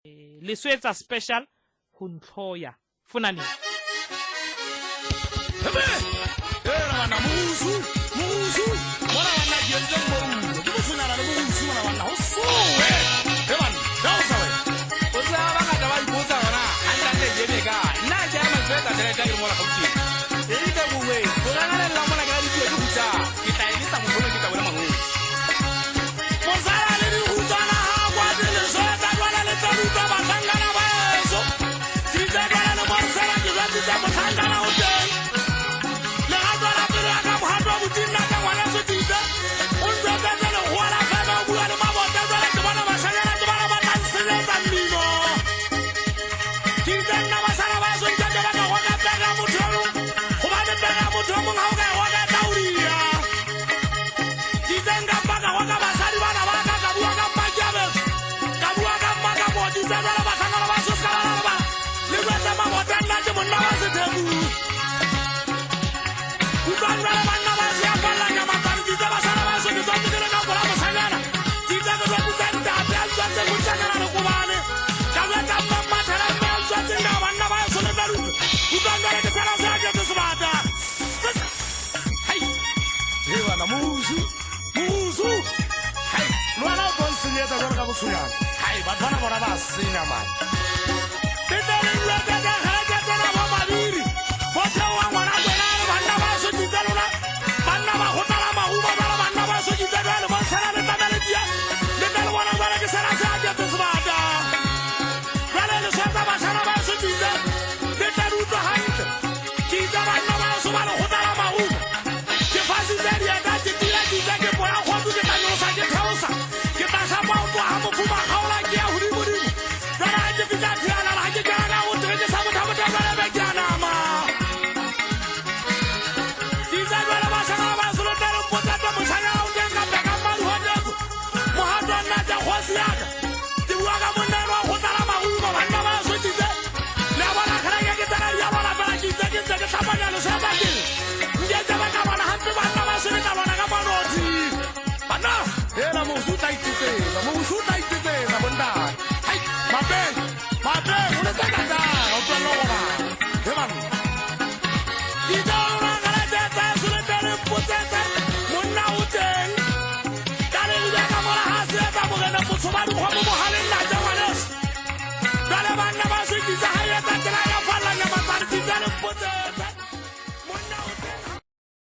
le swetsa special ho ntloya funani wana musu mwana wana jenje mboru ke bofunana le musu mwana wana ho so eban dausa we o sa banga da ba iposa wana anda le yene ka na ja ma swetsa direct ke mola khauti e ite buwe ko ngana le la mona ka di ke butsa ke ta ile sa mo bona ke ka bona mangu mosala le di hutana ha kwa di le swetsa wana le tsaruta ba sangana ba eso di tsaka le mosala ke ba tsa mo sangana o teng musu hai lwana bonsinyetsa jalo ka botshunyana hai batho bana bona ba senya mane titele lwa ka ga ga tsena ba babiri botho wa ngwana tsena le banna ba so ditsalona banna ba hotala mahuba ba banna ba so ditsalona ba sala le tabele dia le tele bona bona ke sala sa ja tsebata bale le sota ba sala ba so ditsalona le taruta haite ki tsa banna ba so ba hotala mahuba ke fasi tsedi ya ka ke bona go tse ka nyosa ke tlhausa ke tla sa ba go ha mo fuma gaola ke ya hudi mudi kana ke fitla tsana la ke kana o tle ke sa mo thabo tla ba be kana ma di tsa bana ba sa ba so le tele potsa tsa mosanya o teng ka beka mali ho nego mo ha tsana ja go siaka di bua ka monna no go tsala mahuba bana ba so titse le bona khara ke tsana ya bona ba ke tse ke tlhapanya le sa ba ke nge tsa ba ka bona hampe bana ba se le ka bona ka banoti bana era mosuta itse na bonda hai mabe una takata o tlo ba heban di dona kala tsa sule tele potsa monna o teng kale le ka mora ha se ba mo gena motho ba di go mo haleng la ja wanes dale bana ba se ditsa ha ya tsa tla ya falla ya ba tsa di tele potsa